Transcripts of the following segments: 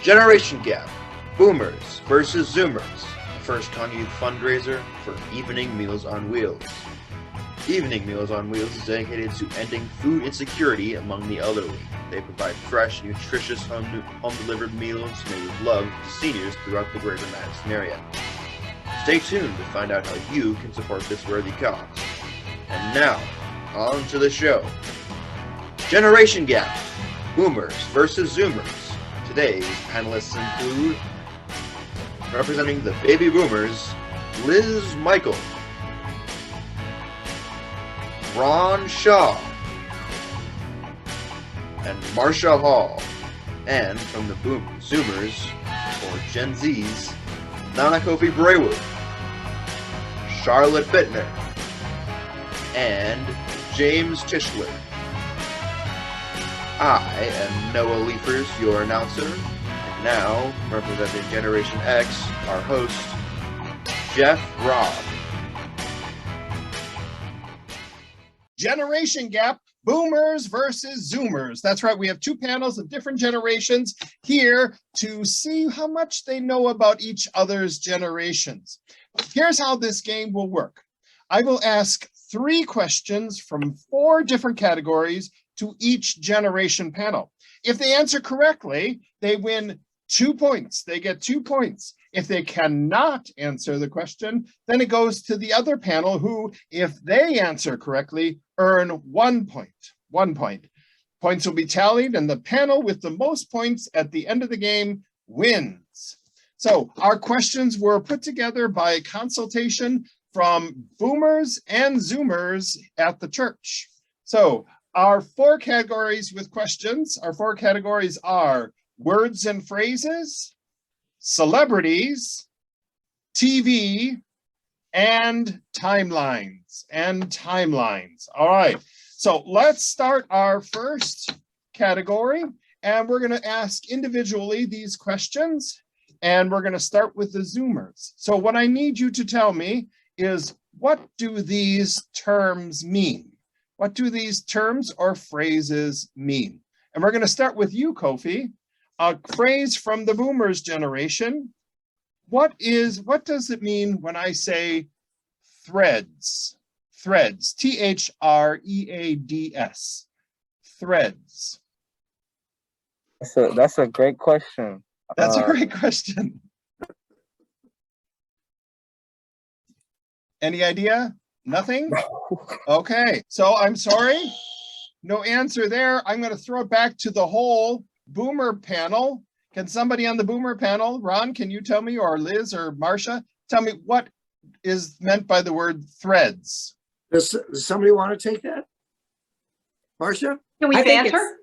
Generation Gap, Boomers versus Zoomers, First Con Youth fundraiser for Evening Meals on Wheels. Evening Meals on Wheels is dedicated to ending food insecurity among the elderly. They provide fresh, nutritious home-delivered meals made with love to seniors throughout the greater Madison area. Stay tuned to find out how you can support this worthy cause. And now, on to the show. Generation Gap, Boomers versus Zoomers. Today's panelists include, representing the Baby Boomers, Liz Michael, Ron Shaw, and Marsha Hall, and from the Zoomers, or Gen Zs, Nana Kofi Braywood, Charlotte Bittner, and James Tischler. I am Noah Leifers, your announcer, and now, representing Generation X, our host, Jeff Robb. Generation Gap, Boomers versus Zoomers. That's right, we have two panels of different generations here to see how much they know about each other's generations. Here's how this game will work. I will ask 3 questions from 4 different categories to each generation panel. If they answer correctly, they win 2 points. They get 2 points. If they cannot answer the question, then it goes to the other panel who, if they answer correctly, earn 1 point. 1 point. Points will be tallied, and the panel with the most points at the end of the game wins. So our questions were put together by consultation from Boomers and Zoomers at the church. So our 4 categories with questions, our 4 categories are words and phrases, celebrities, TV, and timelines. All right, so let's start our first category, and we're going to ask individually these questions, and we're going to start with the Zoomers. So what I need you to tell me is, what do these terms mean? What do these terms or phrases mean? And we're going to start with you, Kofi. A phrase from the Boomers generation. What does it mean when I say threads? Threads, Threads, threads. That's a great question. That's a great question. Any idea? Nothing? Okay, so I'm sorry. No answer there. I'm going to throw it back to the whole Boomer panel. Can somebody on the Boomer panel, Ron, can you tell me, or Liz or Marsha, tell me what is meant by the word threads? Does somebody want to take that? Marsha? Can we banter?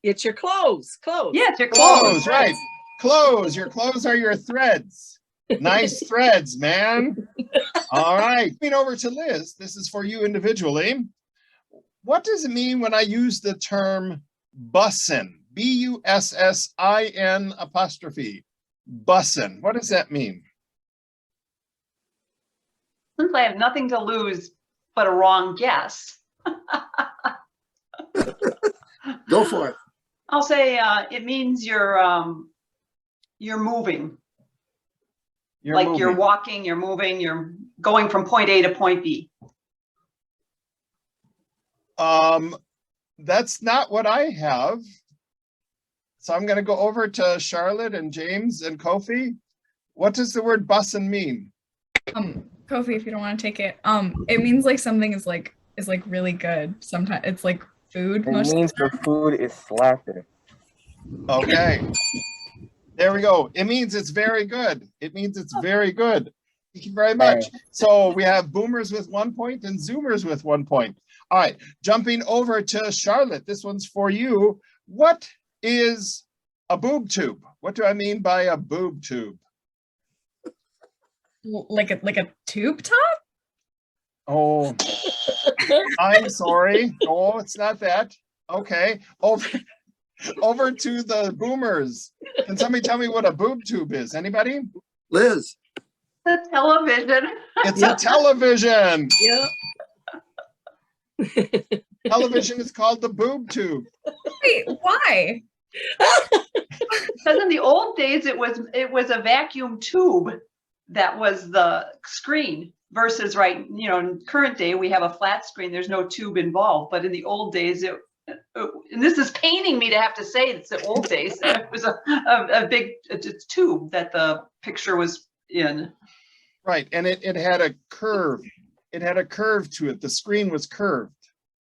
It's your clothes. Yeah, it's your Clothes, right. Clothes. Your clothes are your threads. Nice threads, man. All right. Moving over to Liz. This is for you individually. What does it mean when I use the term bussin'? B-U-S-S-I-N apostrophe. Bussin'. What does that mean? Since I have nothing to lose but a wrong guess, Go for it. I'll say it means you're moving. You're walking, you're moving, you're going from point A to point B. That's not what I have. So I'm going to go over to Charlotte and James and Kofi. What does the word bussin' mean? Kofi, if you don't want to take it, it means like something is like really good. Sometimes it's like food. It means the food is slapping. Okay. There we go. It means it's very good. It means it's very good. Thank you very much. So we have Boomers with 1 point and Zoomers with 1 point. All right, jumping over to Charlotte. This one's for you. What is a boob tube? What do I mean by a boob tube? Like a tube top? Oh, I'm sorry. Oh, it's not that. Okay, over to the Boomers. Can somebody tell me what a boob tube is? Anybody? Liz. The television. It's a television. Yeah. Television is called the boob tube. Wait, why? Because in the old days, it was a vacuum tube that was the screen versus in current day, we have a flat screen. There's no tube involved. But in the old days, and this is paining me to have to say it's the old days, it was a big tube that the picture was in. Right, and it had a curve. It had a curve to it. The screen was curved.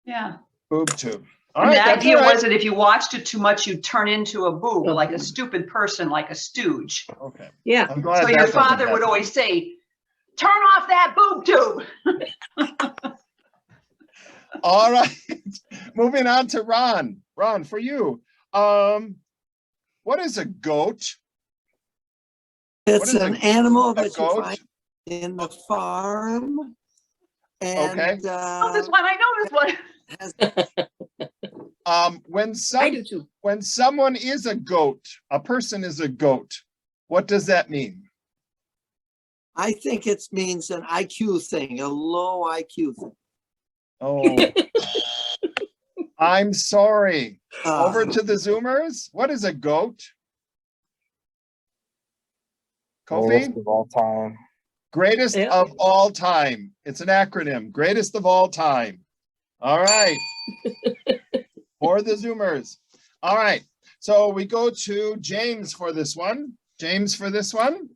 Yeah. Boob tube. All And right, the that's idea all right. was that if you watched it too much, you'd turn into a boob, like a stupid person, like a stooge. Okay. Yeah. I'm glad So that your doesn't father would happen. always say, "Turn off that boob tube." All right. Moving on to Ron. Ron, for you. What is a goat? It's is an a- animal A that you goat? find in the farm. And, Okay. Oh, this one, I know this one. has When I do too. when someone is a goat, a person is a goat, what does that mean? I think it means an IQ thing, a low IQ thing. Oh, I'm sorry. Uh, Over to the Zoomers. What is a goat? Greatest Kofi? of all time. Greatest Yeah. of all time. It's an acronym. Greatest of all time. All right. For the Zoomers. All right. So we go to James for this one. James for this one.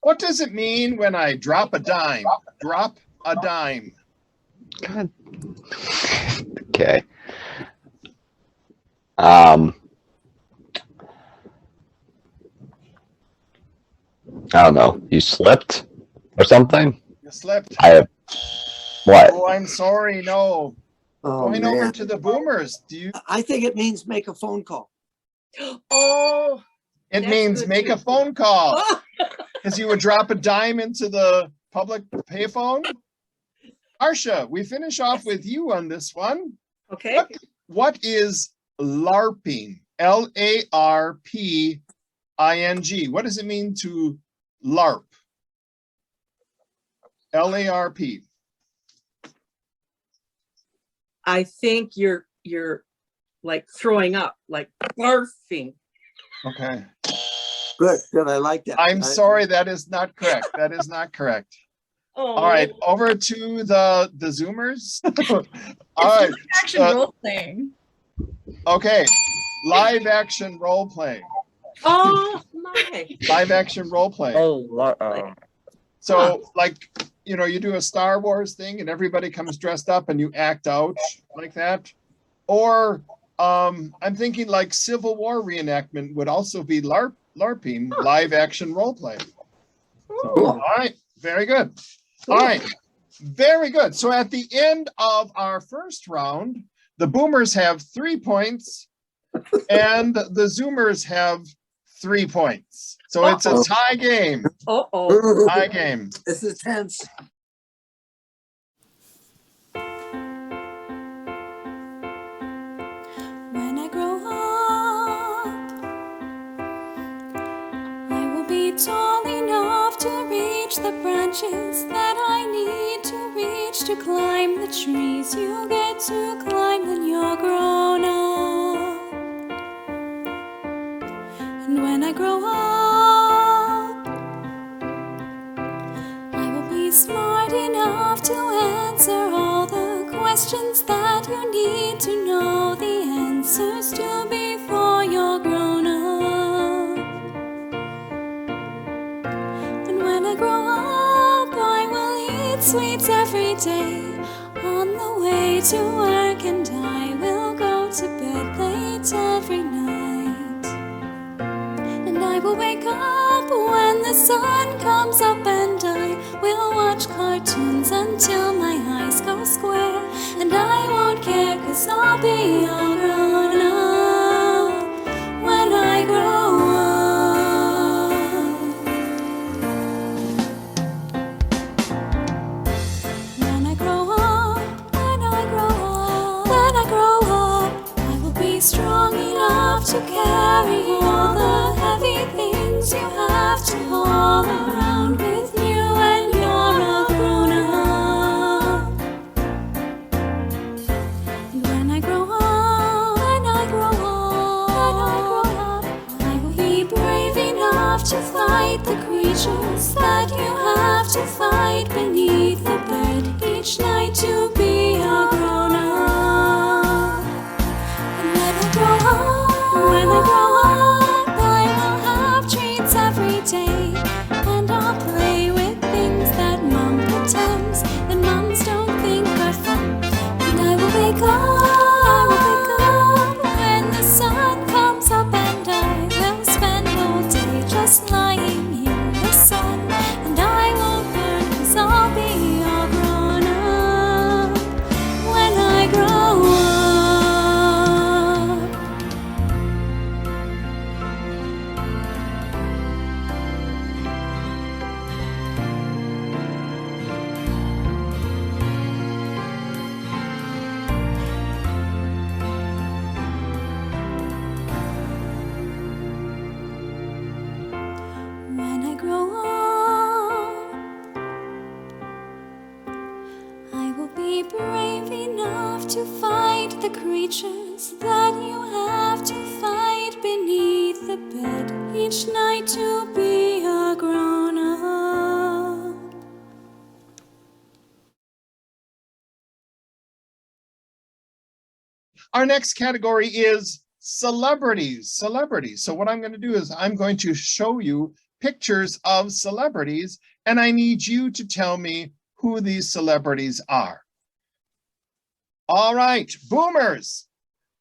What does it mean when I drop a dime? Drop a dime. God. Okay. I don't know. You slipped or something? You slipped. What? Oh, I'm sorry. No. oh, Going over man. to the Boomers. Do you? I think it means make a phone call. Oh. It That's means good make too. a phone call. Oh. Because you would drop a dime into the public payphone. Arsha, we finish off with you on this one. Okay. What is LARPing? LARPing. What does it mean to LARP? LARP. I think you're like throwing up, like barfing. Okay. Good, good. I like that. I'm sorry, that is not correct. That is not correct. Oh. All right, over to the Zoomers. All right. Action role playing. Okay. Live action role play. Oh my. Live action role play. Oh, So like, you do a Star Wars thing and everybody comes dressed up and you act out like that. Or I'm thinking like Civil War reenactment would also be LARPing, live action role play. So, all right, very good. All right, very good. So at the end of our first round, the Boomers have 3 points and the Zoomers have 3 points. So it's a tie game. Uh-oh. Tie game. This is tense. When I grow up, I will be tall enough to reach the branches that I need to reach to climb the trees you get to climb when you're grown up. And when I grow up, I will be smart enough to answer all the questions that you need to know the answers to before you're grown up. And when I grow up, I will eat sweets every day on the way to work, and I will go to bed late every night. And I will wake up when the sun comes up, and I will watch cartoons until my eyes go square. And I won't care, 'cause I'll be all grown up when I grow up. When I grow up, when I grow up, when I grow up, I will be strong enough to carry all the heavy things you have to haul around with you when you're all grown up. And when I grow up, when I grow up, when I grow up, I will be to fight the creatures that you have to fight beneath the bed each night to be a grown up. And when I grow up, I will have treats every day, and I'll play with things that Mom pretends that moms don't think are fun. And I will wake up when the sun comes up, and I will spend all day just lying in the sun. And I won't burn, 'cause I'll be all grown up when I grow up. When I grow up, I will be brave enough to fight the creatures that you have to fight beneath the bed each night to be a grown up. Our next category is celebrities. Celebrities. So what I'm going to do is I'm going to show you pictures of celebrities, and I need you to tell me who these celebrities are. All right, boomers,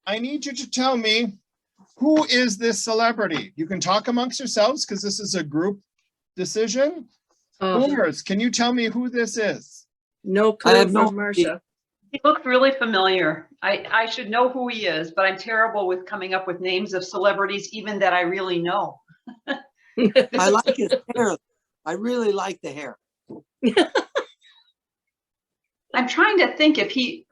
I need you to tell me, who is this celebrity? You can talk amongst yourselves because this is a group decision. Boomers, can you tell me who this is? No I clue have no from Marcia. He looks really familiar. I should know who he is, but I'm terrible with coming up with names of celebrities, even that I really know. I like his hair. I really like the hair. I'm trying to think if he,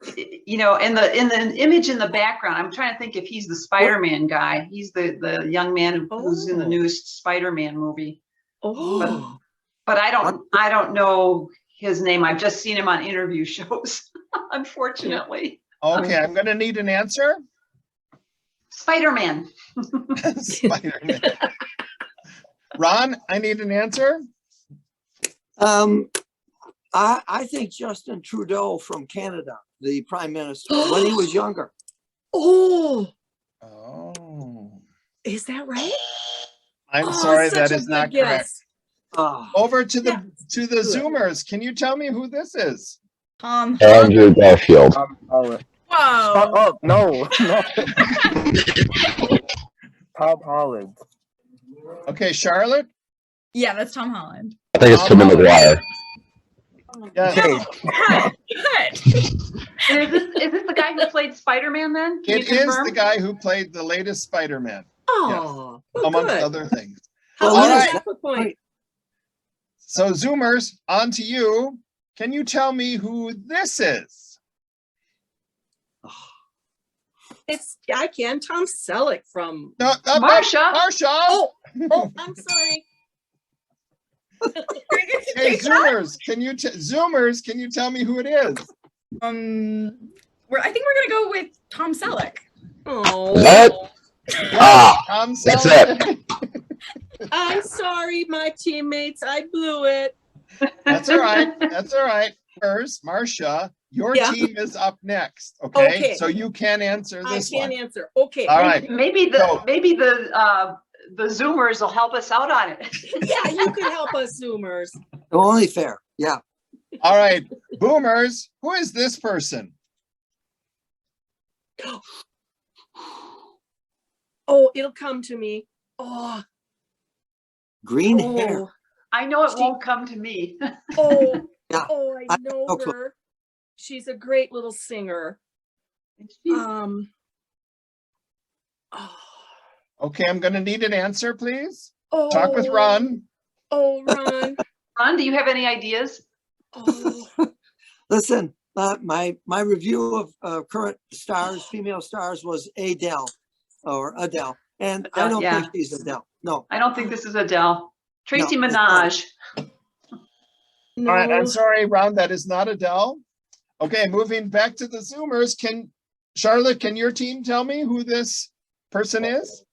you know, in the image in the background, I'm trying to think if he's the Spider-Man guy. He's the young man who's in the Oh. newest Spider-Man movie. Oh, But I don't know his name. I've just seen him on interview shows, unfortunately. Okay, I'm going to need an answer. Spider-Man. Spider-Man. Ron, I need an answer. I think Justin Trudeau from Canada, the Prime Minister, when he was younger. oh, Oh, is that right? I'm Oh, sorry, such that a is good not guess. correct. Ah, Over to the Yeah. Zoomers. Can you tell me who this is? Andrew Garfield. Tom Holland. Whoa. Shut up. No, no. Tom Holland. Okay, Charlotte. Yeah, that's Tom Holland. I think it's Tobey Maguire. Yes, Okay. Good. And is this the guy who played Spider-Man then? Can it you is confirm? the guy who played the latest Spider-Man, Oh, well, amongst good. other things. How Well, about right. half a point? So Zoomers, on to you. Can you tell me who this is? I can. Tom Selleck from. No, Marsha. Marsha. Oh, I'm sorry. Hey, Zoomers, can you tell me who it is? I think we're gonna go with Tom Selleck. Oh, That? Ah, Tom that's Selleck. I'm sorry, my teammates. I blew it. That's all right. That's all right. First, Marsha, your Yeah. team is up next. Okay, Okay. so you can answer I this can't one. answer. Okay. All right. Maybe So- the Zoomers will help us out on it. Yeah, you can help us, Zoomers. only fair. Yeah. All right, Boomers, who is this person? Oh, it'll come to me. Oh, Green hair. oh, I know it She- won't come to me. oh, Yeah, oh, I I know know clue. her. She's a great little singer. Oh, Okay, I'm going to need an answer, please. oh, Talk with Ron. Oh, Ron. Ron, do you have any ideas? Oh, Listen, my review of current stars, female stars, was Adele, and I Adele, don't yeah. think she's Adele. No. I don't think this is Adele. Tracy No, it's not. Minaj. no. All right, I'm sorry, Ron, that is not Adele. Okay, moving back to the Zoomers. Charlotte, can your team tell me who this person is?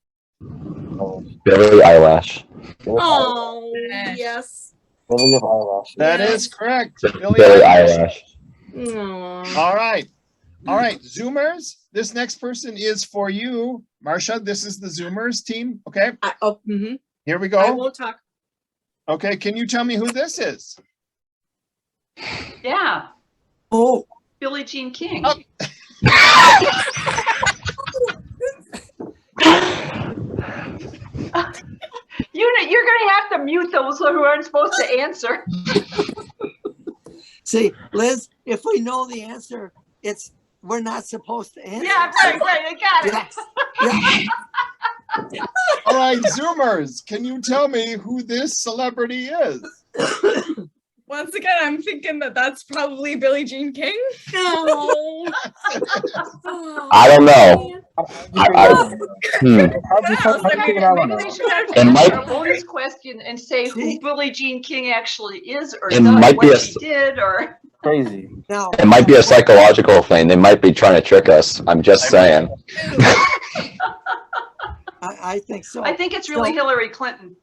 Billy Eyelash. Oh, Yes. yes. Billy of Eyelash. That Yes. is correct. Billy Billy Eilish. Eyelash. Aw. All right. All right, Zoomers, this next person is for you. Marcia, this is the Zoomers team. Okay, here we I go. won't talk. Okay, can you tell me who this is? Yeah, Oh, Billie Jean King. Oh. You're gonna have to mute those who aren't supposed to answer. see, Liz, if we know the answer, we're not supposed to answer. Yeah, right, I got it. Yeah. All right, Zoomers, can you tell me who this celebrity is? Once again, I'm thinking that that's probably Billie Jean King. No. I don't know. How'd you fucking figure that one Maybe they out? should have It to might- answer a bonus question and say who See? Billie Jean King actually is, or It does, might be what a she did, or. Crazy. Now, It might be a psychological thing. They might be trying to trick us. I'm just saying. I think so. I think it's really So- Hillary Clinton.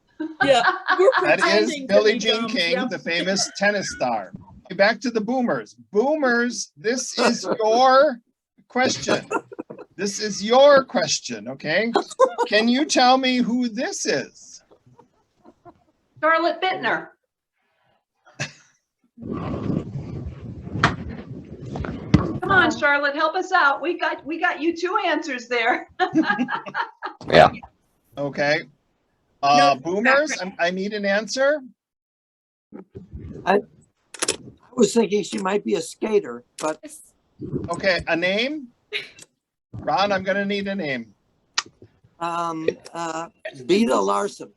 Yeah, we're That is pretending to Billie be Jean dumb. King, Yep. the famous tennis star. Okay, back to the Boomers. Boomers, this is your question. This is your question, okay? Can you tell me who this is? Charlotte Bittner. Come on, Charlotte, help us out. We got you two answers there. Yeah. Okay. No, Boomers, I need an answer. I was thinking she might be a skater, but Okay, a name? Ron, I'm gonna need a name. Beta Larson.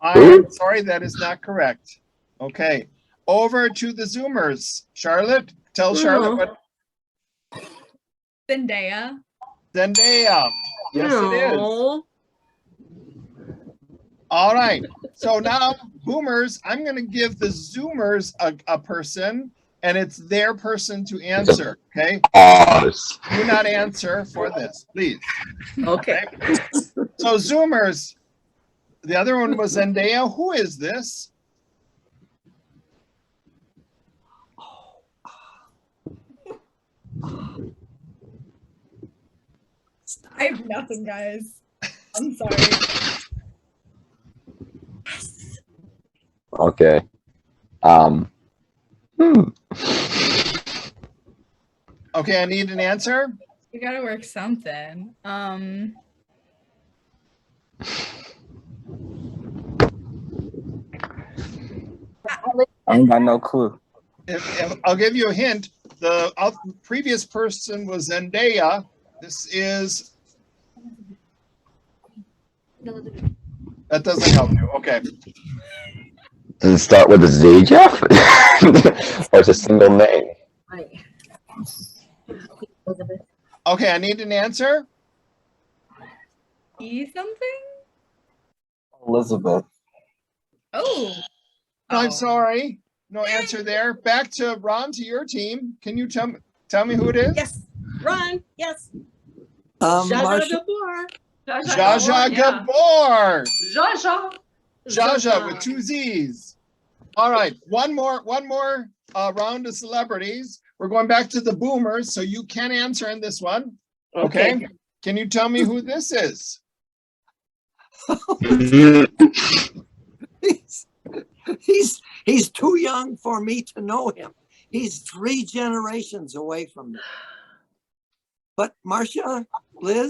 I'm sorry, that is not correct. Okay, over to the Zoomers. Charlotte, tell Charlotte what Zendaya. Zendaya. Yes, it is. No. All right. So now, Boomers, I'm going to give the Zoomers a person, and it's their person to answer. Okay. Pause. Do not answer for this, please. Okay. So, Zoomers, the other one was Zendaya. Who is this? I have nothing, guys. I'm sorry. Okay. Okay, I need an answer. We gotta work something. I ain't got no clue. If I'll give you a hint. The previous person was Zendaya. This is. That doesn't help you. Okay. Does it start with a Z, Jeff? Or is it a single name? Okay, I need an answer. E something? Elizabeth. Oh. I'm sorry. No answer there. Back to Ron, to your team. Can you tell me who it is? Yes. Run. Yes. Marcia, Zsa Gabor. Zsa Zsa Yeah. Gabor. Zsa Zsa. Zsa Zsa with two Z's. All right, one more round of celebrities. We're going back to the Boomers, so you can answer in this one. Okay. Can you tell me who this is? he's too young for me to know him. He's 3 generations away from me. But Marcia, Liz,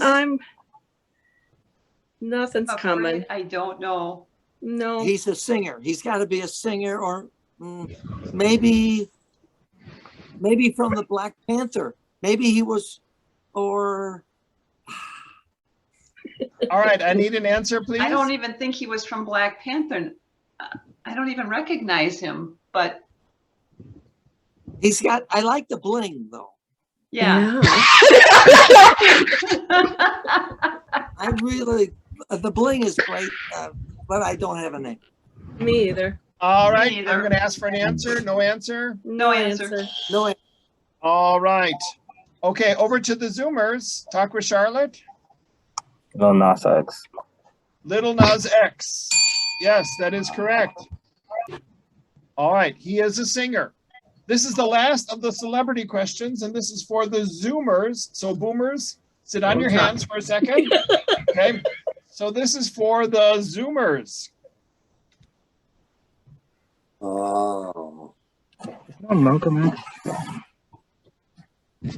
Nothing's Afraid coming. I don't know. No. he's a singer. He's got to be a singer, or maybe from the Black Panther. Maybe he was, or All right, I need an answer, please. I don't even think he was from Black Panther. I don't even recognize him, but he's got. I like the bling though. yeah. I really, the bling is great, but I don't have a name. Me either. All right, Me I'm either. going to ask for an answer. No answer. No answer. No, All right. Okay, over to the Zoomers. Talk with Charlotte. Lil Nas X. Little Nas X. Yes, that is correct. All right, he is a singer. This is the last of the celebrity questions, and this is for the Zoomers. So boomers, sit on your hands for a second. Okay, so this is for the Zoomers. Oh. Oh, Malcolm X.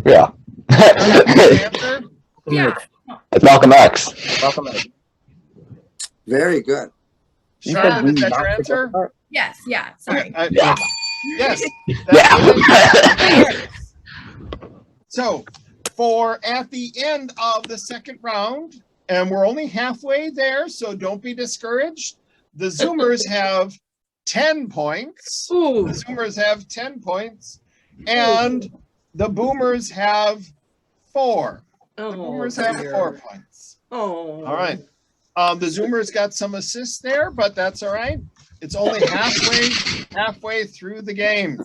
Yeah. Answer? Yeah. It's Malcolm X. Malcolm X. Very good. You said Charlotte, is we that your not answer? forgot that? Yes. Yeah. Sorry. Yeah. Yes. Yeah. So, for at the end of the second round, and we're only halfway there, so don't be discouraged. The Zoomers have 10 points. Ooh. The Zoomers have 10 points, and the Boomers have 4. The Oh, Boomers have dear. 4 points. Oh. All right. The Zoomers got some assists there, but that's all right. It's only halfway through the game.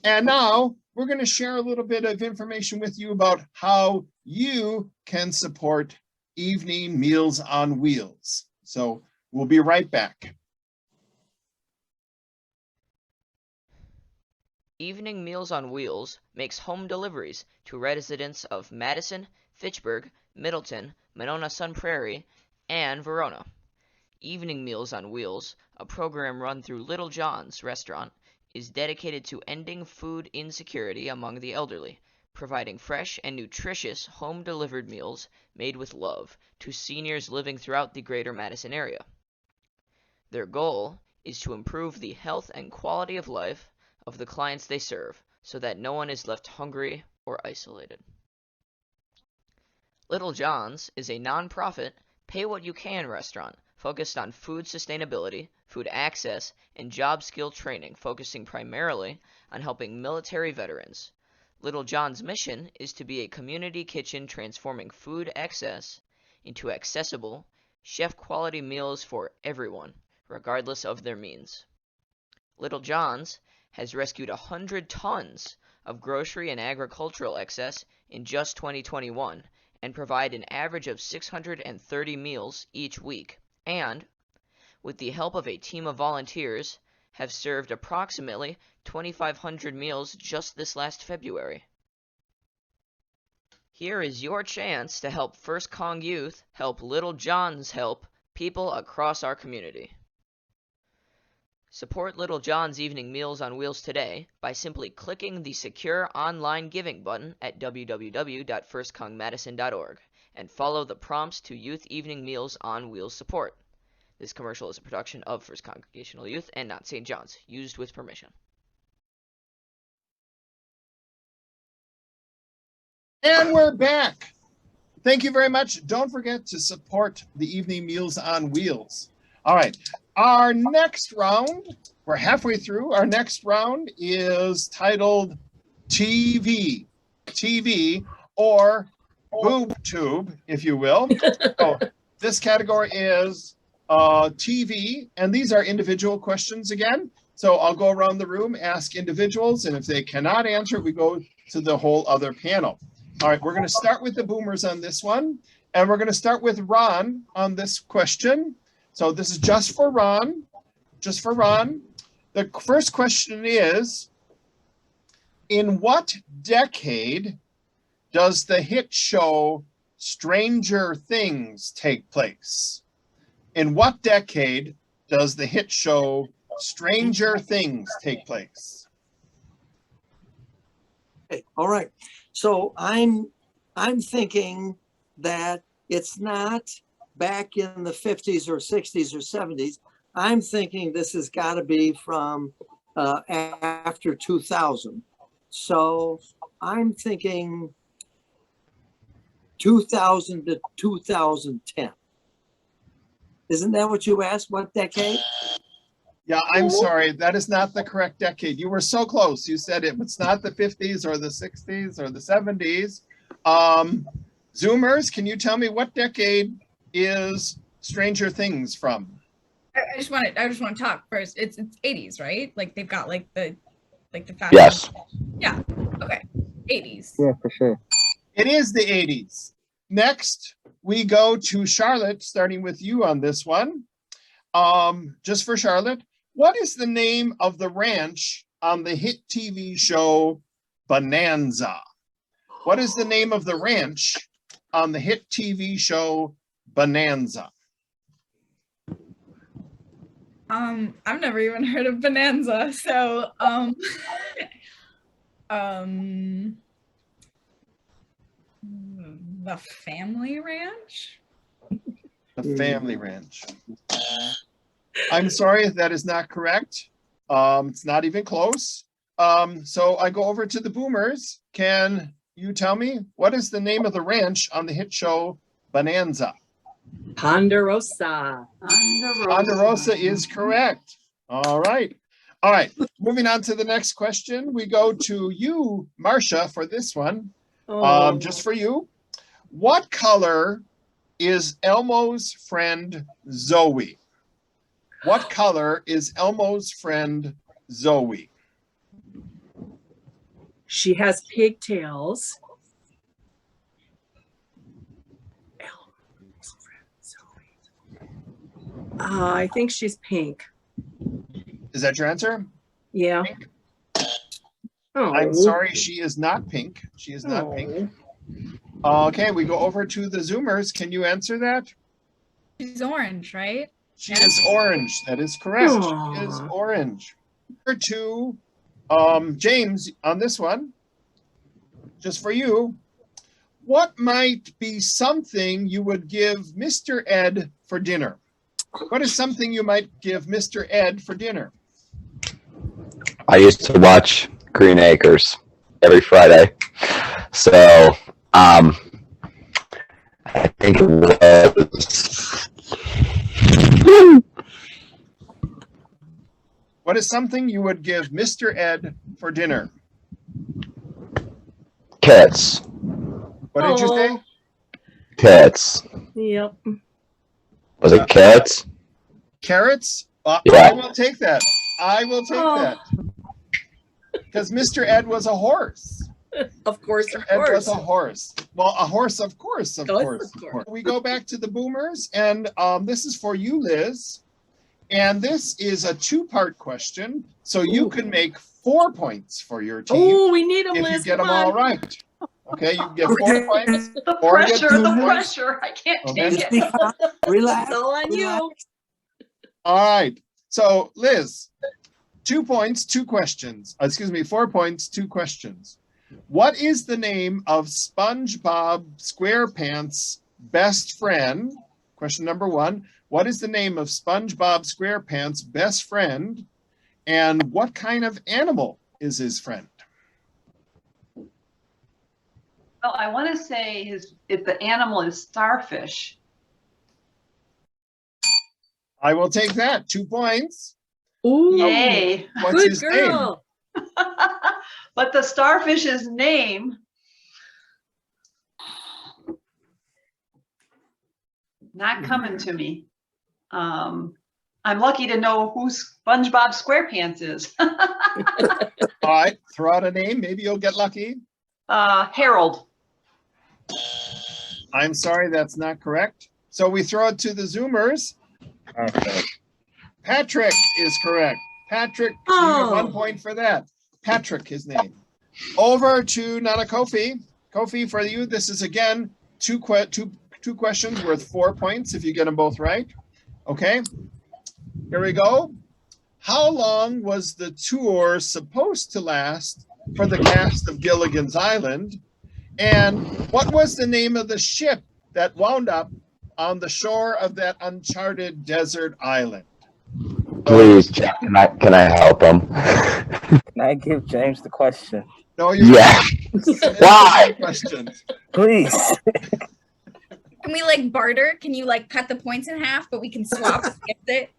And now we're going to share a little bit of information with you about how you can support Evening Meals on Wheels. So we'll be right back. Evening Meals on Wheels makes home deliveries to residents of Madison, Fitchburg, Middleton, Monona Sun Prairie, and Verona. Evening Meals on Wheels, a program run through Little John's restaurant, is dedicated to ending food insecurity among the elderly, providing fresh and nutritious home-delivered meals made with love to seniors living throughout the greater Madison area. Their goal is to improve the health and quality of life of the clients they serve so that no one is left hungry or isolated. Little John's is a non-profit, pay-what-you-can restaurant focused on food sustainability, food access, and job skill training, focusing primarily on helping military veterans. Little John's mission is to be a community kitchen transforming food excess into accessible, chef-quality meals for everyone, regardless of their means. Little John's has rescued 100 tons of grocery and agricultural excess in just 2021 and provide an average of 630 meals each week, and, with the help of a team of volunteers, have served approximately 2,500 meals just this last February. Here is your chance to help First Cong Youth help Little John's help people across our community. Support Little John's Evening Meals on Wheels today by simply clicking the secure online giving button at www.firstcongmadison.org and follow the prompts to Youth Evening Meals on Wheels support. This commercial is a production of First Congregational Youth and not St. John's, used with permission. And we're back. Thank you very much. Don't forget to support the Evening Meals on Wheels. All right. Our next round, we're halfway through. Our next round is titled TV. TV, or boob tube, if you will. So this category is TV, and these are individual questions again. So I'll go around the room, ask individuals, and if they cannot answer, we go to the whole other panel. All right, we're going to start with the boomers on this one, and we're going to start with Ron on this question. So this is just for Ron, just for Ron. The first question is, in what decade does the hit show Stranger Things take place? In what decade does the hit show Stranger Things take place? Okay, all right. So I'm thinking that it's not back in the 50s or 60s or 70s. I'm thinking this has got to be from after 2000. So I'm thinking 2000 to 2010. Isn't that what you asked? What decade? Yeah, I'm sorry. That is not the correct decade. You were so close. You said it's not the 50s or the 60s or the 70s. Zoomers, can you tell me what decade is Stranger Things from? I just want to talk first. It's 80s, right? Like they've got like the fast. Yes. Yeah. Okay. 80s. Yeah, for sure. It is the 80s. Next, we go to Charlotte, starting with you on this one. Just for Charlotte, what is the name of the ranch on the hit TV show Bonanza? What is the name of the ranch on the hit TV show Bonanza? I've never even heard of Bonanza, so the Family Ranch? The Family Ranch. I'm sorry, that is not correct. It's not even close. So I go over to the Boomers. Can you tell me what is the name of the ranch on the hit show Bonanza? Ponderosa. Ponderosa is correct. All right. All right. Moving on to the next question. We go to you, Marcia, for this one. Oh. Just for you. What color is Elmo's friend Zoe? What color is Elmo's friend Zoe? She has pigtails. I think she's pink. Is that your answer? Yeah. Pink? Oh. I'm sorry, she is not pink. She is not pink. Okay, we go over to the Zoomers. Can you answer that? She's orange, right? She is orange. That is correct. She is orange. Over to James on this one. Just for you. What might be something you would give Mr. Ed for dinner? What is something you might give Mr. Ed for dinner? I used to watch Green Acres every Friday. So, I think it was. What is something you would give Mr. Ed for dinner? Carrots. What did you say? Carrots. Yep. Was it carrots? Carrots? Yeah. I will take that. I will take that. Because Mr. Ed was a horse. Of course, Mr. of Ed course. was a horse. Well, a horse, of course, of Of course. course. We go back to the Boomers, and this is for you, Liz. And this is a two-part question, so you can make 4 points for your team Oh, we need a if you list. get them all right. Okay, you can get 4 points. The Or get pressure, 2 the points. pressure. I can't Okay. take it. Relax. It's all on you. All right. So, Liz, 2 points, 2 questions. Excuse me, 4 points, 2 questions. What is the name of SpongeBob SquarePants' best friend? Question number 1. What is the name of SpongeBob SquarePants' best friend? And what kind of animal is his friend? Well, I want to say if the animal is starfish. I will take that. 2 points. Ooh. Yay. What's Good his girl. But the starfish's name, not coming to me. I'm lucky to know who SpongeBob SquarePants is. All right. Throw out a name. Maybe you'll get lucky. Harold. I'm sorry, that's not correct. So we throw it to the Zoomers. Okay. Patrick is correct. Patrick, you get 1 point for that. Patrick, his name. Over to Nana Kofi. Kofi, for you, this is again two questions worth 4 points if you get them both right. Okay, here we go. How long was the tour supposed to last for the cast of Gilligan's Island? And what was the name of the ship that wound up on the shore of that uncharted desert island? Please, Jeff, can I help him? Can I give James the question? No, you Yeah. Why? questions. Please. Can we like barter? Can you like cut the points in half, but we can swap and gift it?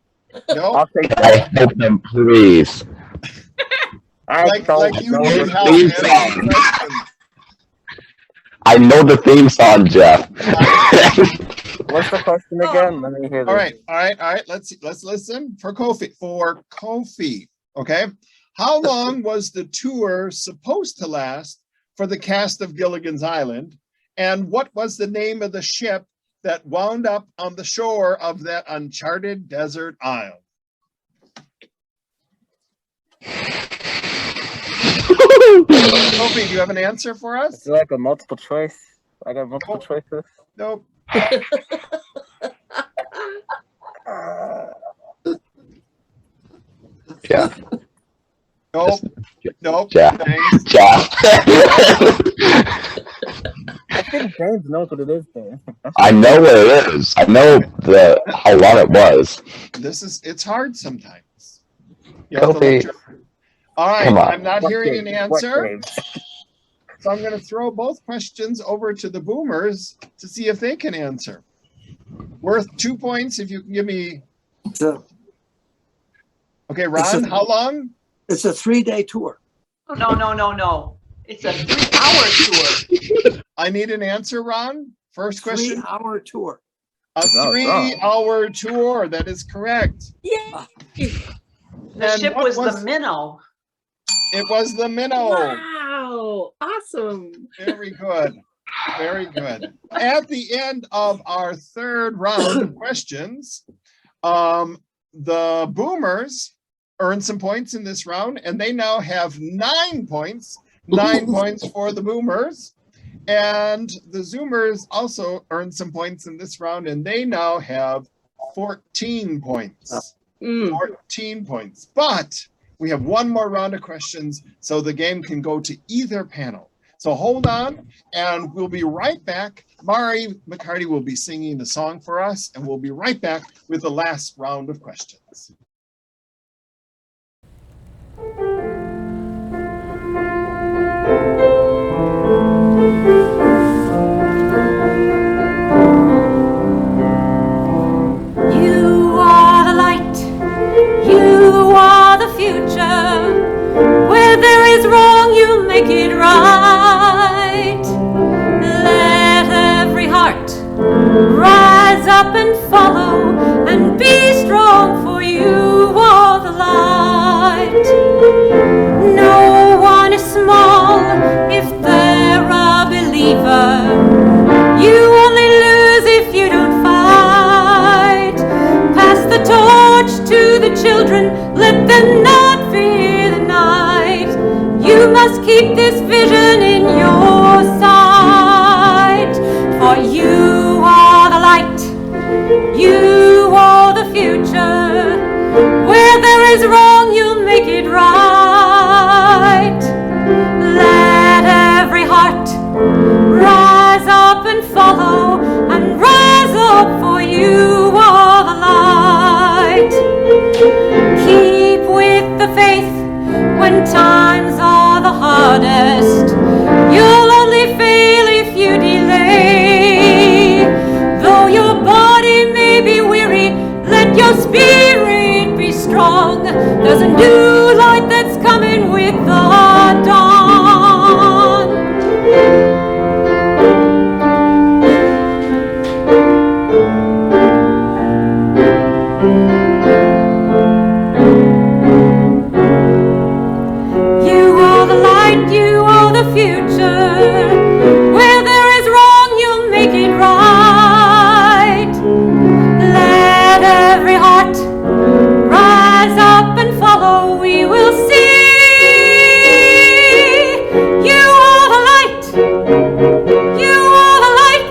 No, I'll take I that. help him, please. I like you don't need know. help Please. answering questions. I know the theme song, Jeff. What's the question again? Let me hear this. All right. Let's listen for Kofi. Okay. How long was the tour supposed to last for the cast of Gilligan's Island? And what was the name of the ship that wound up on the shore of that uncharted desert isle? Kobe, do you have an answer for us? Is it like a multiple choice? I got multiple choices. Nope. Yeah. Nope. Nope. Jack. James. Jack. I think James knows what it is, though. I know what it is. I know how long it was. It's hard sometimes. You have to Kofi, let your- All right, come on. I'm not What hearing an James? What answer. James? So I'm going to throw both questions over to the boomers to see if they can answer. Worth 2 points if you can give me. So Okay, Ron, how long? it's a 3-day tour. No, no, no, no. It's a 3-hour tour. I need an answer, Ron. First question. 3-hour tour. A No, it's wrong. 3-hour tour. That is correct. Yay! The And ship what was was- the Minnow. It was the minnow. Wow, awesome. Very good. Very good. At the end of our third round of questions, the boomers earned some points in this round, and they now have 9 points. 9 points for the boomers. And the zoomers also earned some points in this round, and they now have 14 points. 14 points. But we have one more round of questions, so the game can go to either panel. So hold on, and we'll be right back. Mari McCarty will be singing the song for us, and we'll be right back with the last round of questions. You are the light, you are the future. Where there is wrong, you make it right. Let every heart rise up and follow, and be strong, for you are the light. No one is small if they're a believer. You only lose if you don't fight. Pass the torch to the children, let them not fear the night. You must keep this vision in your sight. For you are the light, you are the future. Where there is wrong, you'll make it right. Let every heart rise up and follow, and rise up, for you are the light. Keep with the faith when times are the hardest. You'll only fail if you delay. Though your body may be weary, let your spirit be strong. There's a new light that's coming with the dawn. You are the light, you are the future. Where there is wrong, you'll make it right. Let every heart rise up and follow, we will see. You are the light, you are the light,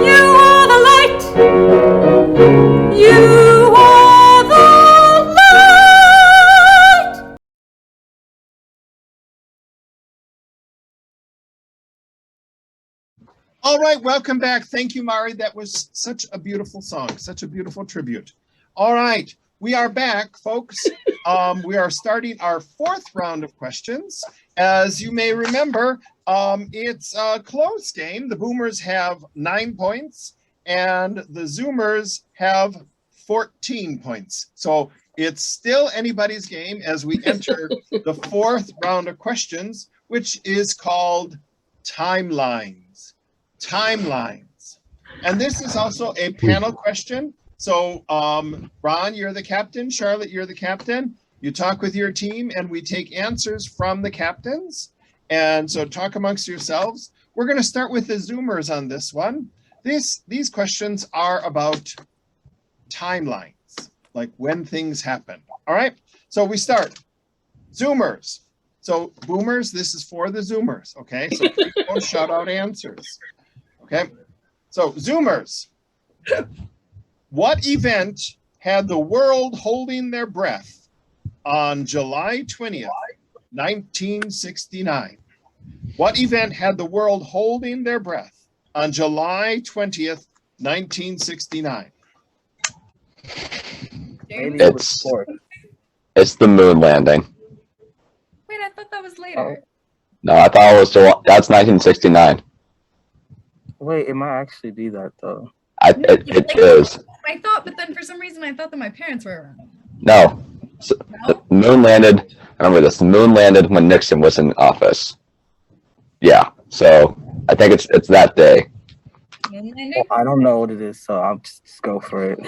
you are the light, you are the light. All right, welcome back. Thank you, Mari. That was such a beautiful song, such a beautiful tribute. All right, we are back, folks. We are starting our fourth round of questions. As you may remember, it's a close game. The boomers have 9 points, and the zoomers have 14 points. So it's still anybody's game as we enter the fourth round of questions, which is called timelines. Timelines. And this is also a panel question. So, Ron, you're the captain. Charlotte, you're the captain. You talk with your team, and we take answers from the captains. And so talk amongst yourselves. We're going to start with the zoomers on this one. these questions are about timelines, like when things happen. All right, so we start. Zoomers. So boomers, this is for the Zoomers, okay? So please don't shout out answers, okay? So Zoomers, what event had the world holding their breath on July 20th, 1969? What event had the world holding their breath on July 20th, 1969? Maybe it was It's sport. it's the moon landing. Wait, I thought that was later. No, I thought it was that's 1969. Wait, it might actually be that though. It is. I thought, but then for some reason I thought that my parents were around. No. So, the moon landed. I remember this. The moon landed when Nixon was in office. Yeah. So I think it's that day. Moon landing? I don't know what it is, so I'll just go for it.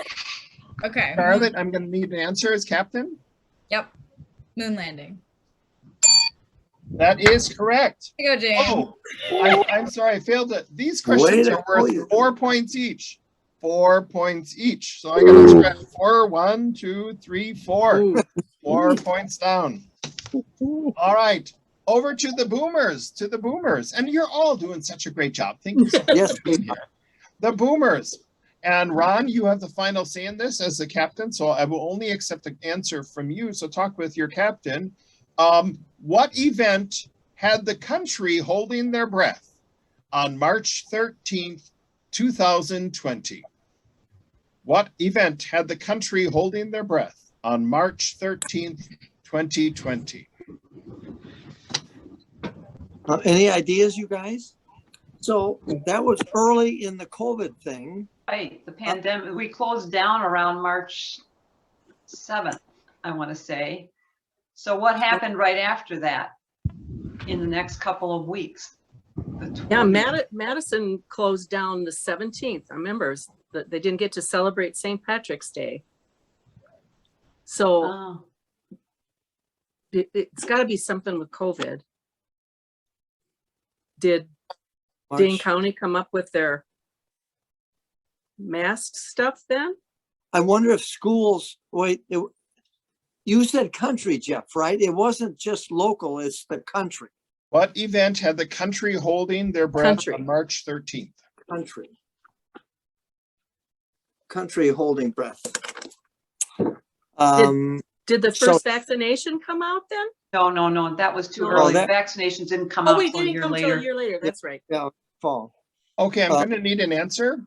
Okay. Charlotte, I'm going to need an answer as captain. Yep. Moon landing. That is correct. Here you go, James. Oh, I'm sorry, I failed it. These questions Way to are worth go, you. 4 points each. 4 points each. So I got to scratch 4. 1, 2, 3, 4. Ooh. 4 points down. All right. Over to the boomers. To the boomers. And you're all doing such a great job. Thank you so much Yes, for being here. The boomers. And Ron, you have the final say in this as the captain. So I will only accept an answer from you. So talk with your captain. What event had the country holding their breath on March 13th, 2020? What event had the country holding their breath on March 13th, 2020? Any ideas, you guys? So that was early in the COVID thing. Right, the pandemic, we closed down around March 7th, I want to say. So what happened right after that in the next couple of weeks? Yeah, Madison closed down the 17th. I remember that they didn't get to celebrate St. Patrick's Day. So Oh, it's got to be something with COVID. Did March. Dane County come up with their mask stuff then? I wonder if schools, you said country, Jeff, right? It wasn't just local, it's the country. What event had the country holding their breath Country. on March 13th? Country. Country holding breath. Did the So- first vaccination come out then? no, that was too Oh, early. that- Vaccinations didn't come Oh, out we till a didn't year come till a later. year later. That's right. Yeah, fall. Okay, I'm Uh, going to need an answer.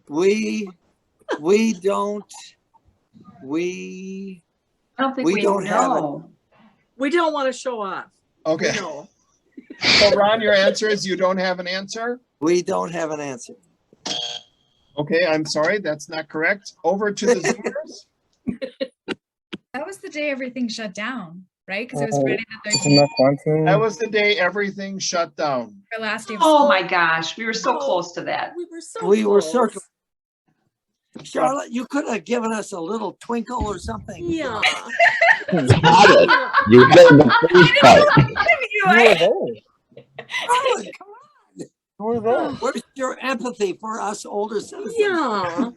We don't I don't think we we don't have it. know. We don't want to show off. Okay, No. so Ron, your answer is you don't have an answer? have an answer. Okay, I'm sorry, that's not correct. Over to the Zoomers. That was the day everything shut down, right? Because it was Oh. Friday the Isn't 13th, that quarantine? That was the day everything shut down. our last day of Oh school. my gosh, we were so Oh. close to that. We were so We were close. circling. Charlotte, you could have given us a little twinkle or something. Yeah. You had it. You had it in the first part. You were there. Charlotte, come on. You were there. Where's your empathy for us older citizens? Yeah.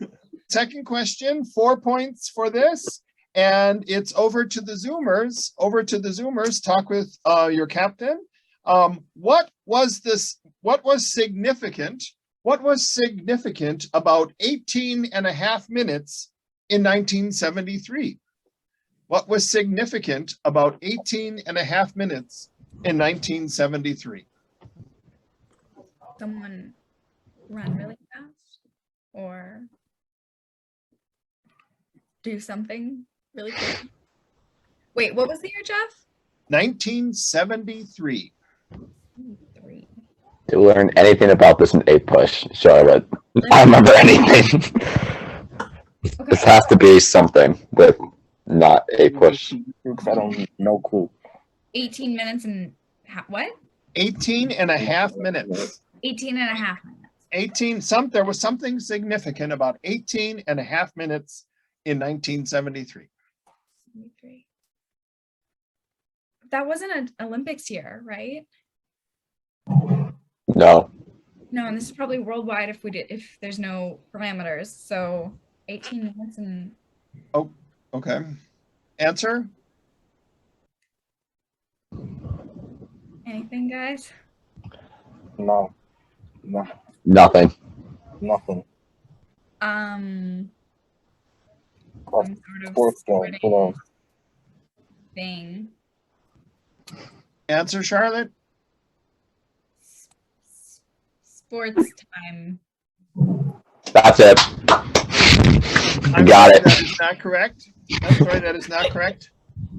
Second question, 4 points for this. And it's over to the Zoomers. Over to the Zoomers. Talk with your captain. What was significant? What was significant about 18 and a half minutes in 1973? What was significant about 18 and a half minutes in 1973? Someone run really fast or do something really quick. Wait, what was the year, Jeff? 1973. 3. You learn anything about this in A push, Charlotte. I remember anything. This Okay. has to be something with not A push. Because I don't no clue. 18 minutes and what? 18 and a half minutes. 18 and a half minutes. There was something significant about 18 and a half minutes in 1973. 73. That wasn't an Olympics year, right? No. No, and this is probably worldwide if there's no parameters. So 18 minutes and Okay. Answer? anything, guys? No. Nothing. Nothing. Some Oh, sort of sports game. Who knows? thing. Answer, Charlotte? Sports time. That's it. I'm Got sorry, it. That is not correct. I'm sorry, that is not correct.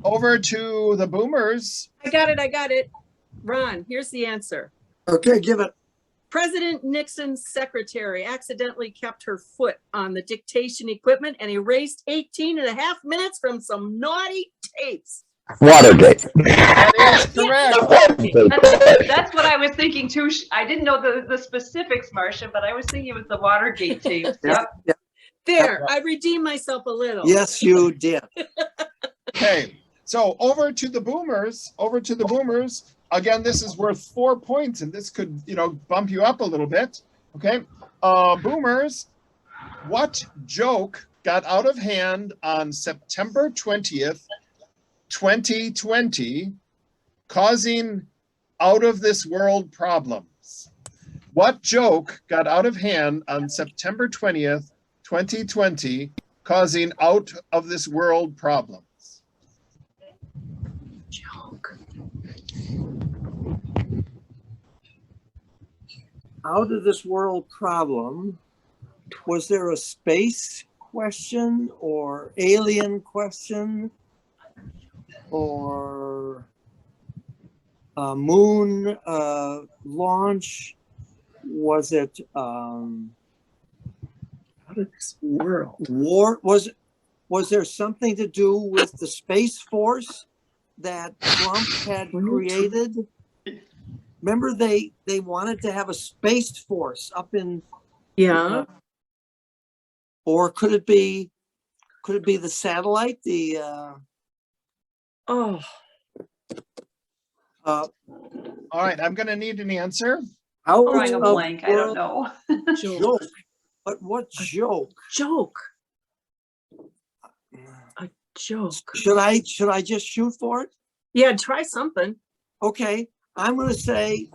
Over to the boomers. I got it. Ron, here's the answer. Okay, give it. President Nixon's secretary accidentally kept her foot on the dictation equipment and erased 18 and a half minutes from some naughty tapes. Watergate. That is correct. That's what I was thinking too. I didn't know the specifics, Marcia, but I was thinking it was the Watergate tapes. Yep. There, I redeemed myself a little. Yes, you did. Okay, so over to the boomers. Again, this is worth 4 points, and this could, bump you up a little bit. Okay, boomers, what joke got out of hand on September 20th, 2020, causing out of this world problems? What joke got out of hand on September 20th, 2020, causing out of this world problems? Joke. Out of this world problem. Was there a space question or alien question or a moon launch? Was it Out of this world. war? Was there something to do with the Space Force that Trump had created? Remember, they wanted to have a Space Force up in, Yeah. or could it be the satellite? Oh, All right, I'm going to need an answer. Out Drawing a of blank. I don't world know. joke. But what joke? joke. A joke. Should I just shoot for it? Yeah, try something. Okay, I'm going to say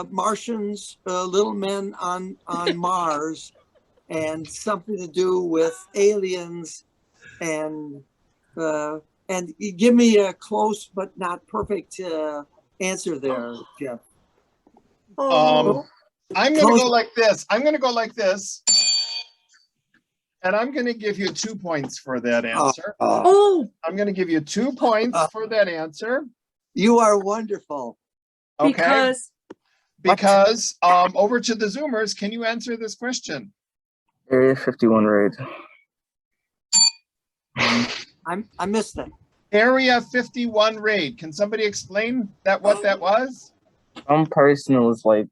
Martians, little men on Mars, and something to do with aliens, and you give me a close but not perfect answer there, Jeff. I'm going to go like this. And I'm going to give you 2 points for that answer. Oh, I'm going to give you 2 points for that answer. You are wonderful. Okay. because Over to the Zoomers, can you answer this question? Area 51 raid. I missed it. Area 51 raid. Can somebody explain what that was? Some person was like,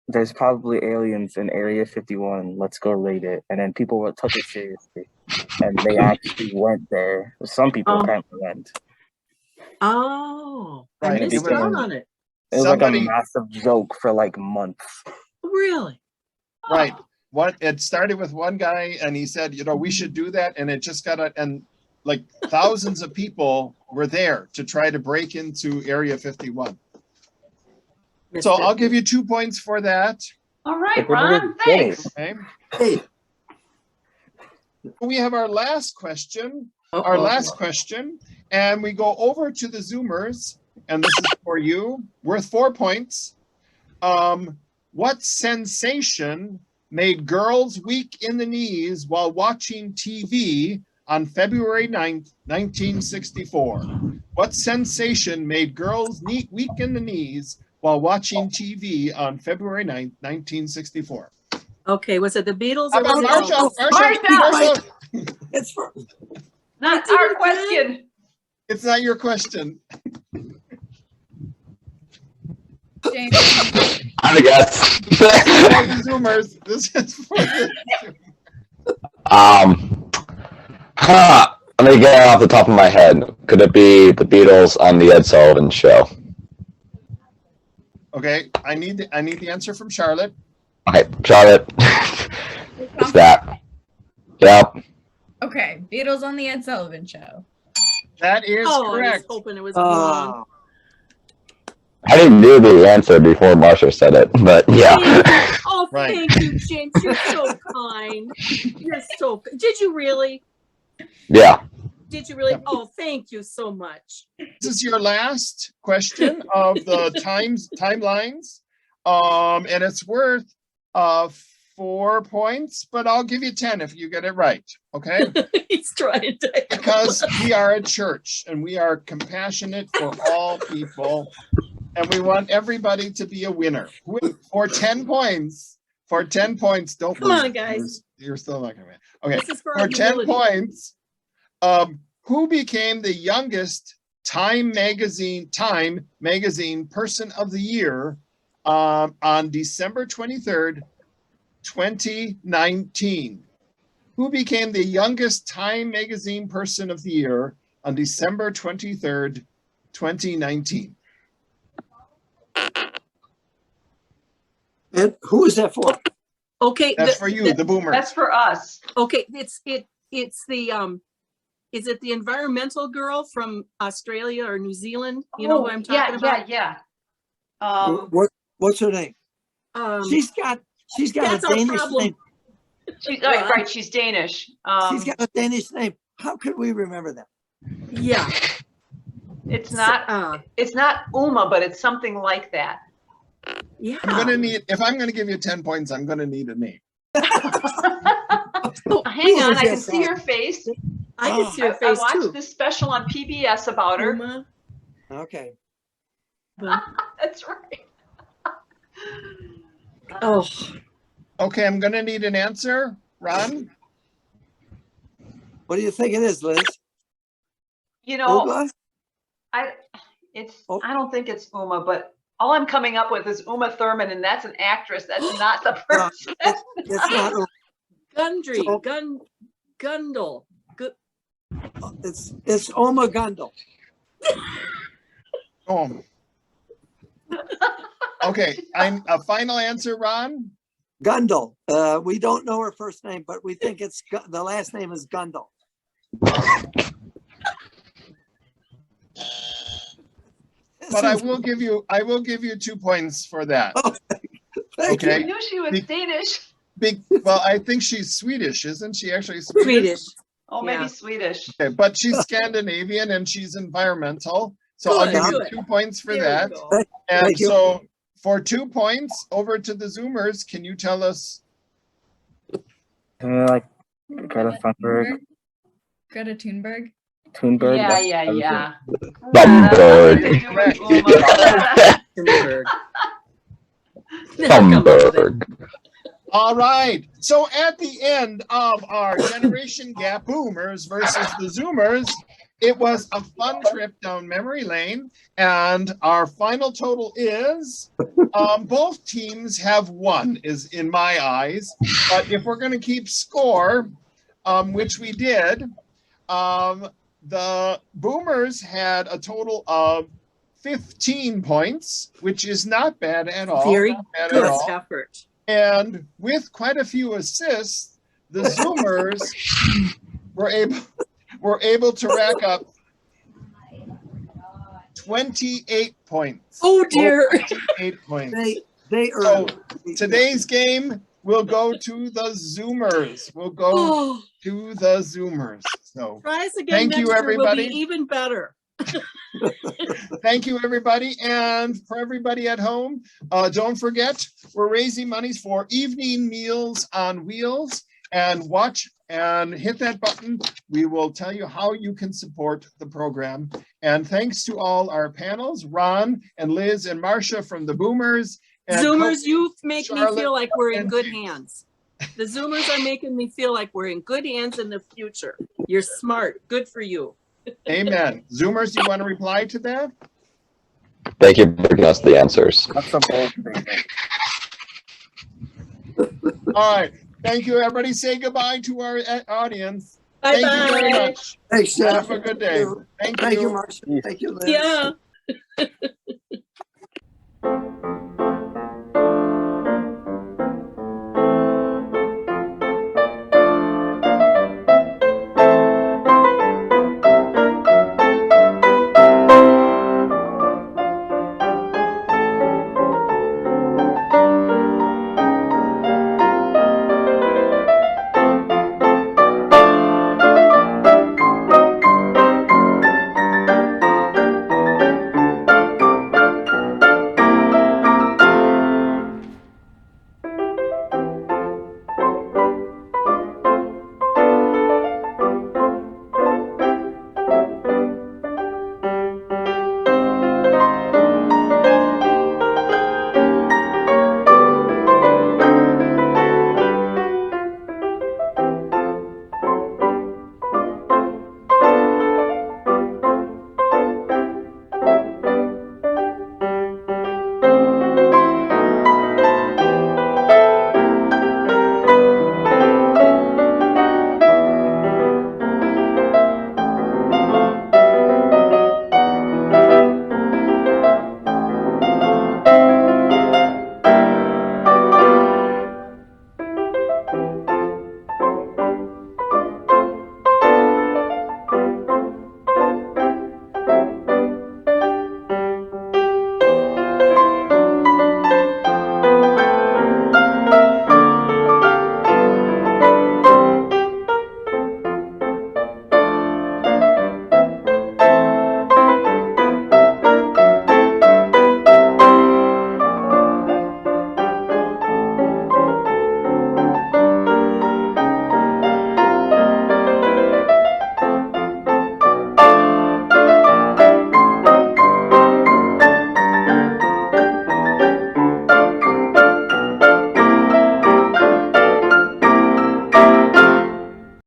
there's probably aliens in Area 51. Let's go raid it. And then people took it seriously. And they actually went there. Some people apparently went. oh, I Right, missed it out was- on it. It was Somebody- like a massive joke for like months. Really? Right. It started with one guy and he said, we should do that. And it just and like thousands of people were there to try to break into Area 51. Missed So it. I'll give you 2 points for that. All right, But they Ron. didn't get it. Thanks. Okay. Hey, We have our last question. Uh-oh. And we go over to the Zoomers, and this is for you, worth 4 points. What sensation made girls weak in the knees while watching TV on February 9th, 1964? What sensation made girls weak in the knees while watching TV on February 9th, 1964? Okay, was it the Beatles How or about was it Marcia? it's for Not did our it question. It's not your question. James, I guess. For the Zoomers. This is for the Let me get it off the top of my head. Could it be the Beatles on the Ed Sullivan Show? Okay, I need the answer from Charlotte. Okay, Charlotte. It's that. Yep. Okay, Beatles on the Ed Sullivan Show. That is Oh, I was correct. hoping it was wrong. Oh, I didn't know the answer before Marsha said it, but yeah. Oh, Right. thank you, James. You're so kind. You're so. Did you really? Yeah. Did you really? Oh, thank you so much. This is your last question of the timelines. And it's worth 4 points, but I'll give you 10 if you get it right. Okay? He's trying to. Because we are a church and we are compassionate for all people. And we want everybody to be a winner. For 10 points, don't Come on, lose. guys. You're still not gonna win. Okay, This is for for our 10 humility. points, who became the youngest Time Magazine Person of the Year on December 23rd, 2019? Who became the youngest Time Magazine Person of the Year on December 23rd, 2019? and who is that for? Okay. That's for you, the boomer. That's for us. Okay. It's the is it the environmental girl from Australia or New Zealand? You know who I'm talking about? Yeah. What's her name? She's got That's a our Danish problem. name. Right, she's Danish. She's got a Danish name. How could we remember that? Yeah. It's not Uma, but it's something like that. Yeah. If I'm gonna give you 10 points, I'm gonna need a name. Hang on, I can see her face. I can see her I face watched too. this special on PBS about her. Uma, Okay. That's right. oh, Okay, I'm gonna need an answer. Ron? What do you think it is, Liz? You know, Olga? I don't think it's Uma, but all I'm coming up with is Uma Thurman, and that's an actress. That's not the person. It's not. Gundry, So- Gundle. It's Oma Gundel. Oh. Okay, I'm a final answer, Ron. Gundel. We don't know her first name, but we think the last name is Gundel. But I will give you 2 points for that. Thank Okay. I knew she was Danish. Well, I think she's Swedish, isn't she? Actually Swedish. Swedish. Oh, maybe Yeah. Swedish. Okay, but she's Scandinavian and she's environmental. So I'll Good, give you good. 2 points for There that. we go. And Thank you. so for 2 points, over to the Zoomers. Can you tell us? Like Greta Thunberg, Greta Thunberg. Thunberg. Yeah. Thunberg. Thunberg. Thunberg. All right. So at the end of our generation gap boomers versus the Zoomers, it was a fun trip down memory lane. And our final total is both teams have won, is in my eyes. But if we're going to keep score, which we did, the boomers had a total of 15 points, which is not bad at all. Very Not bad at good all. effort. And with quite a few assists, the Zoomers were able to rack up 28 points. Oh dear. 28 points. They So earned it. today's game will go to the Zoomers. We'll go Oh, to the Zoomers. So try us again Thank next you, year. Will everybody. be even better. thank you, everybody. And for everybody at home, don't forget, we're raising monies for Evening Meals on Wheels. And watch and hit that button. We will tell you how you can support the program. And thanks to all our panels, Ron and Liz and Marcia from the Boomers. And Zoomers, Kofi, you make me Charlotte, feel like we're in and good James. hands. The Zoomers are making me feel like we're in good hands in the future. You're smart. Good for you. Amen. Zoomers, do you want to reply to that? Thank you for giving us the answers. That's a bold statement. All right. Thank you, everybody. Say goodbye to our audience. Bye Thank you very bye. much. Thanks, Jeff. Have a good day. Thank Thank you, you. Marcia. Thank you, Liz. Yeah.